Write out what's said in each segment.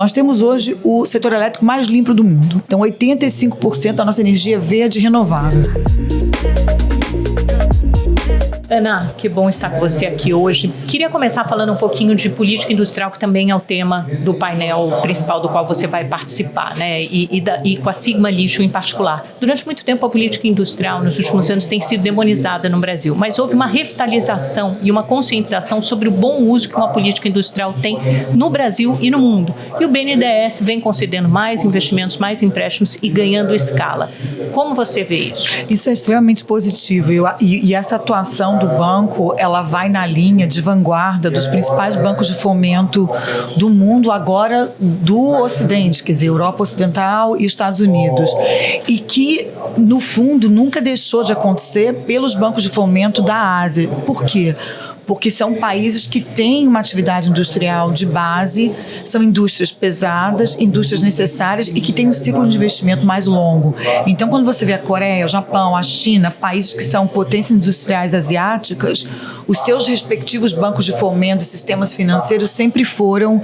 Nós temos hoje o setor elétrico mais limpo do mundo. Então, 85% da nossa energia é verde e renovável. Ana, que bom estar com você aqui hoje. Queria começar falando um pouquinho de política industrial, que também é o tema do painel principal do qual você vai participar, né? E com a Sigma Lithium em particular. Durante muito tempo, a política industrial nos últimos anos tem sido demonizada no Brasil, mas houve uma revitalização e uma conscientização sobre o bom uso que uma política industrial tem no Brasil e no mundo. E o BNDES vem concedendo mais investimentos, mais empréstimos e ganhando escala. Como você vê isso? Isso é extremamente positivo e essa atuação do banco, ela vai na linha de vanguarda dos principais bancos de fomento do mundo, agora do Ocidente, quer dizer, Europa Ocidental e Estados Unidos. E que, no fundo, nunca deixou de acontecer pelos bancos de fomento da Ásia. Por quê? Porque são países que têm uma atividade industrial de base, são indústrias pesadas, indústrias necessárias e que têm um ciclo de investimento mais longo. Então, quando você vê a Coreia, o Japão, a China, países que são potências industriais asiáticas, os seus respectivos bancos de fomento e sistemas financeiros sempre foram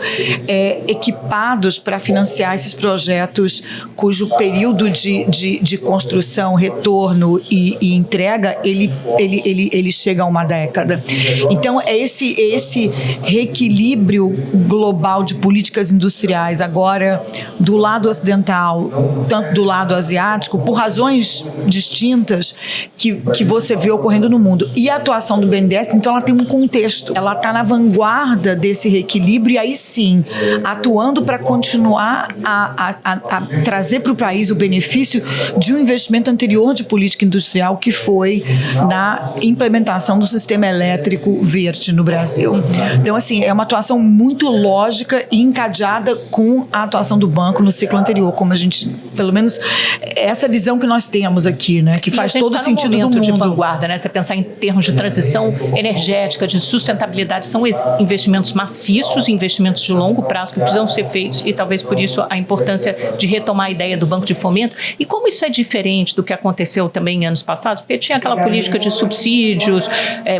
equipados para financiar esses projetos cujo período de construção, retorno e entrega, ele chega a uma década. Então, é esse reequilíbrio global de políticas industriais, agora do lado ocidental, tanto do lado asiático, por razões distintas que você vê ocorrendo no mundo. E a atuação do BNDES, então, ela tem um contexto. Ela está na vanguarda desse reequilíbrio e aí sim, atuando para continuar a trazer para o país o benefício de um investimento anterior de política industrial, que foi na implementação do sistema elétrico verde no Brasil. Então, assim, é uma atuação muito lógica e encadeada com a atuação do banco no ciclo anterior, como a gente, pelo menos, essa visão que nós temos aqui, né, que faz todo o sentido do mundo. De vanguarda, né? Você pensar em termos de transição energética, de sustentabilidade, são investimentos maciços, investimentos de longo prazo que precisam ser feitos e talvez por isso a importância de retomar a ideia do banco de fomento. E como isso é diferente do que aconteceu também em anos passados, porque tinha aquela política de subsídios,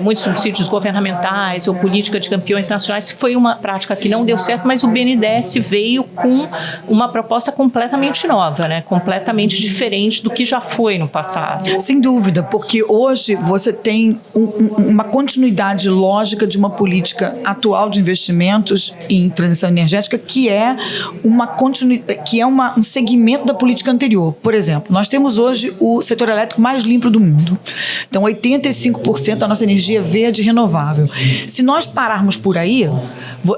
muitos subsídios governamentais ou política de campeões nacionais, foi uma prática que não deu certo, mas o BNDES veio com uma proposta completamente nova, né? Completamente diferente do que já foi no passado. Sem dúvida, porque hoje você tem uma continuidade lógica de uma política atual de investimentos em transição energética que é um segmento da política anterior. Por exemplo, nós temos hoje o setor elétrico mais limpo do mundo. Então, 85% da nossa energia é verde e renovável. Se nós pararmos por aí,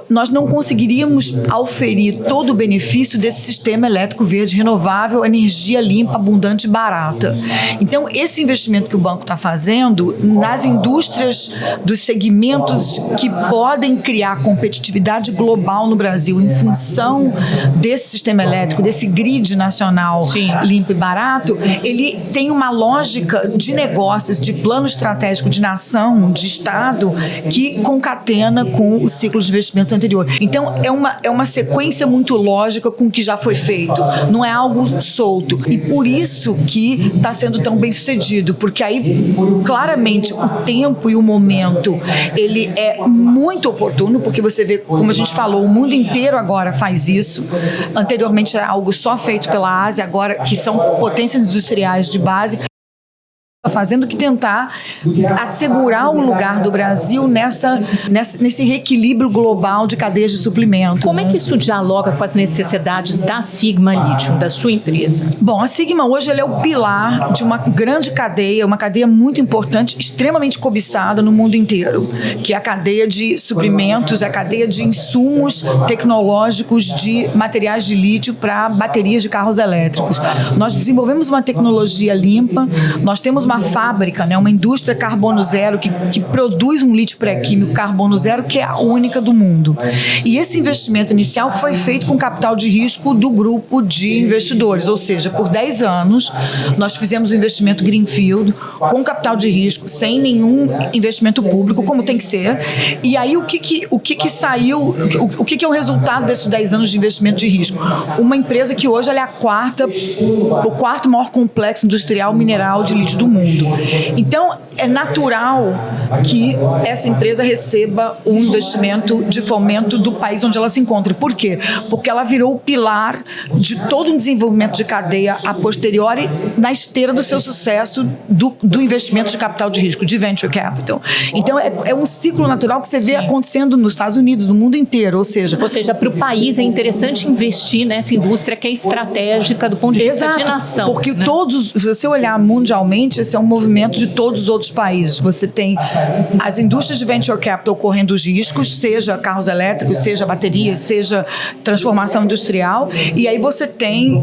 nós não conseguiríamos auferir todo o benefício desse sistema elétrico verde renovável, energia limpa, abundante e barata. Então, esse investimento que o banco está fazendo nas indústrias dos segmentos que podem criar competitividade global no Brasil em função desse sistema elétrico, desse grid nacional limpo e barato, ele tem uma lógica de negócios, de plano estratégico de nação, de Estado, que concatena com os ciclos de investimentos anteriores. Então, é uma sequência muito lógica com o que já foi feito. Não é algo solto. E por isso que está sendo tão bem sucedido, porque aí, claramente, o tempo e o momento, ele é muito oportuno, porque você vê, como a gente falou, o mundo inteiro agora faz isso. Anteriormente era algo só feito pela Ásia, agora que são potências industriais de base, fazendo que tentar assegurar o lugar do Brasil nesse reequilíbrio global de cadeias de suprimento. Como é que isso dialoga com as necessidades da Sigma Lithium, da sua empresa? Bom, a Sigma hoje ela é o pilar de uma grande cadeia, uma cadeia muito importante, extremamente cobiçada no mundo inteiro, que é a cadeia de suprimentos, a cadeia de insumos tecnológicos de materiais de lítio para baterias de carros elétricos. Nós desenvolvemos uma tecnologia limpa, nós temos uma fábrica, né, uma indústria carbono zero que produz um lítio pré-químico carbono zero que é a única do mundo. E esse investimento inicial foi feito com capital de risco do grupo de investidores, ou seja, por 10 anos nós fizemos um investimento greenfield com capital de risco, sem nenhum investimento público, como tem que ser. E aí o que saiu, o que é o resultado desses 10 anos de investimento de risco? Uma empresa que hoje ela é o quarto maior complexo industrial mineral de lítio do mundo. mundo. Então, é natural que essa empresa receba um investimento de fomento do país onde ela se encontra. Por quê? Porque ela virou o pilar de todo um desenvolvimento de cadeia a posteriori na esteira do seu sucesso do investimento de capital de risco, de venture capital. Então, é um ciclo natural que você vê acontecendo nos Estados Unidos, no mundo inteiro, ou seja, para o país é interessante investir nessa indústria que é estratégica do ponto de vista de nação. Porque todos, se você olhar mundialmente, esse é um movimento de todos os outros países. Você tem as indústrias de venture capital correndo os riscos, seja carros elétricos, seja baterias, seja transformação industrial, e aí você tem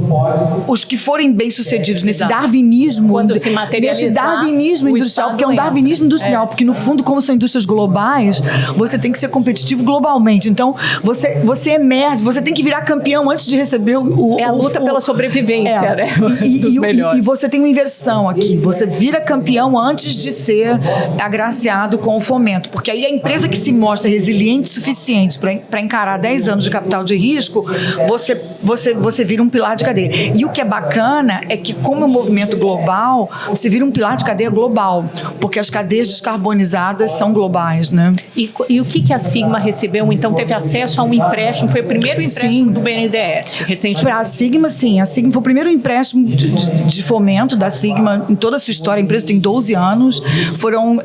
os que forem bem-sucedidos nesse darwinismo, nesse darwinismo industrial, porque é um darwinismo industrial, porque no fundo, como são indústrias globais, você tem que ser competitivo globalmente. Então, você emerge, você tem que virar campeão antes de receber a luta pela sobrevivência, né? E você tem uma inversão aqui. Você vira campeão antes de ser agraciado com o fomento. Porque aí a empresa que se mostra resiliente o suficiente para encarar 10 anos de capital de risco, você vira um pilar de cadeia. E o que é bacana é que, como é um movimento global, você vira um pilar de cadeia global. Porque as cadeias descarbonizadas são globais, né? E o que a Sigma recebeu? Então, teve acesso a um empréstimo, foi o primeiro empréstimo do BNDES, recentemente. Para a Sigma, sim. A Sigma foi o primeiro empréstimo de fomento da Sigma em toda a sua história. A empresa tem 12 anos. Foram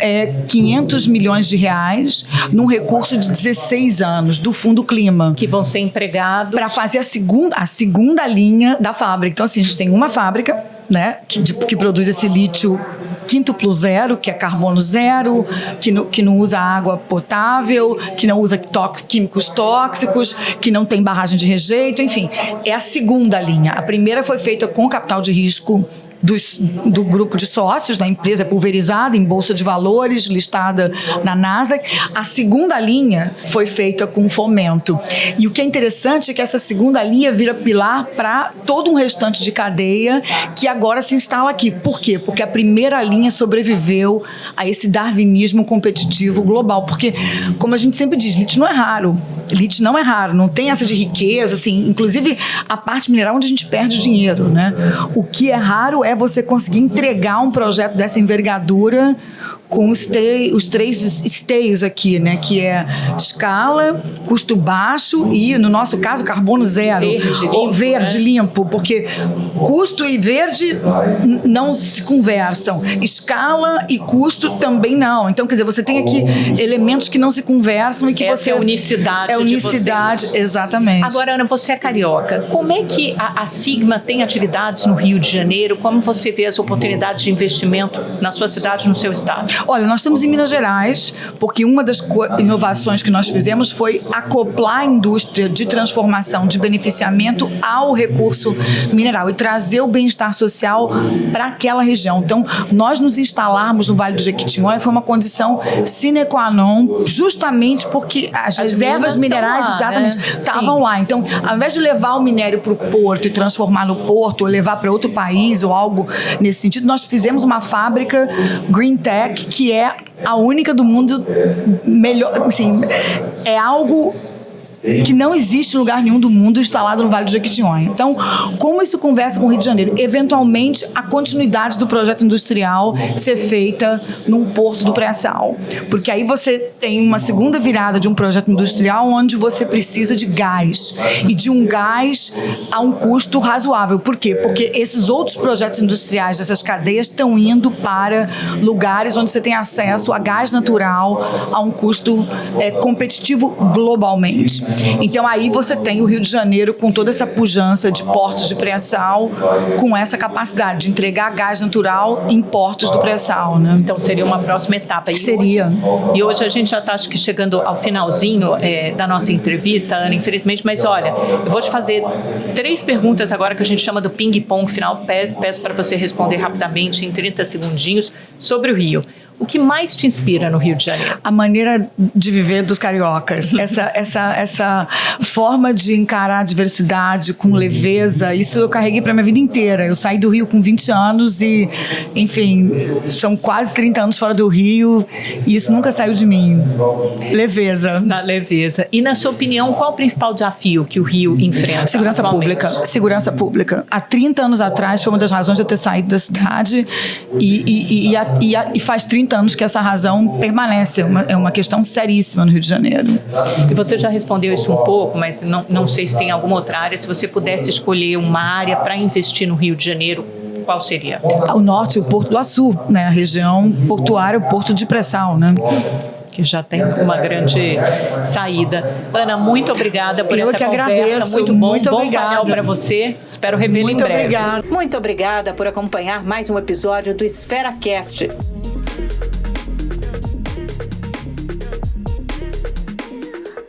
500 milhões de reais num recurso de 16 anos do Fundo Clima. Que vão ser empregados para fazer a segunda linha da fábrica. Então, assim, a gente tem uma fábrica, né, que produz esse lítio quíntuplo zero, que é carbono zero, que não usa água potável, que não usa químicos tóxicos, que não tem barragem de rejeito, enfim. É a segunda linha. A primeira foi feita com capital de risco do grupo de sócios da empresa, pulverizada em bolsa de valores, listada na Nasdaq. A segunda linha foi feita com fomento. E o que é interessante é que essa segunda linha vira pilar para todo um restante de cadeia que agora se instala aqui. Por quê? Porque a primeira linha sobreviveu a esse darwinismo competitivo global. Porque, como a gente sempre diz, lítio não é raro. Lítio não é raro, não tem essa de riqueza, assim, inclusive a parte mineral onde a gente perde dinheiro, né? O que é raro é você conseguir entregar um projeto dessa envergadura com os três esteios aqui, né? Que é escala, custo baixo e, no nosso caso, carbono zero. Verde limpo, porque custo e verde não se conversam. Escala e custo também não. Então, quer dizer, você tem aqui elementos que não se conversam e que essa é a unicidade. É unicidade, exatamente. Agora, Ana, você é carioca. Como é que a Sigma tem atividades no Rio de Janeiro? Como você vê as oportunidades de investimento na sua cidade, no seu estado? Olha, nós estamos em Minas Gerais, porque uma das inovações que nós fizemos foi acoplar a indústria de transformação, de beneficiamento ao recurso mineral e trazer o bem-estar social para aquela região. Então, nós nos instalarmos no Vale do Jequitinhonha foi uma condição sine qua non, justamente porque as reservas minerais estavam lá. Então, ao invés de levar o minério para o porto e transformar no porto, ou levar para outro país ou algo nesse sentido, nós fizemos uma fábrica Green Tech, que é a única do mundo melhor, assim, é algo que não existe em lugar nenhum do mundo instalado no Vale do Jequitinhonha. Então, como isso conversa com o Rio de Janeiro? Eventualmente, a continuidade do projeto industrial ser feita num porto do pré-sal. Porque aí você tem uma segunda virada de um projeto industrial onde você precisa de gás. E de um gás a um custo razoável. Por quê? Porque esses outros projetos industriais dessas cadeias estão indo para lugares onde você tem acesso a gás natural a um custo competitivo globalmente. Então aí você tem o Rio de Janeiro com toda essa pujança de portos de pré-sal, com essa capacidade de entregar gás natural em portos do pré-sal, né? Então seria uma próxima etapa. Seria. Hoje a gente já está, acho que, chegando ao finalzinho da nossa entrevista, Ana, infelizmente, mas olha, eu vou te fazer 3 perguntas agora que a gente chama do ping-pong final. Peço para você responder rapidamente, em 30 segundinhos, sobre o Rio. O que mais te inspira no Rio de Janeiro? A maneira de viver dos cariocas, essa forma de encarar a diversidade com leveza, isso eu carreguei para minha vida inteira. Eu saí do Rio com 20 anos e, enfim, são quase 30 anos fora do Rio e isso nunca saiu de mim. Leveza. Na leveza. E na sua opinião, qual o principal desafio que o Rio enfrenta? Segurança pública. Segurança pública. Há 30 anos atrás foi uma das razões de eu ter saído da cidade e faz 30 anos que essa razão permanece. É uma questão seríssima no Rio de Janeiro. E você já respondeu isso um pouco, mas não sei se tem alguma outra área. Se você pudesse escolher uma área para investir no Rio de Janeiro, qual seria? O norte, o Porto do Açu, né? A região portuária, o Porto de Pré-Sal, né? Que já tem uma grande saída. Ana, muito obrigada por essa conversa. Agradeço. Muito bom. Muito bom obrigada. painel para você. Espero revê-lo em breve. Muito obrigada. Muito obrigada por acompanhar mais um episódio do Esfera Cast.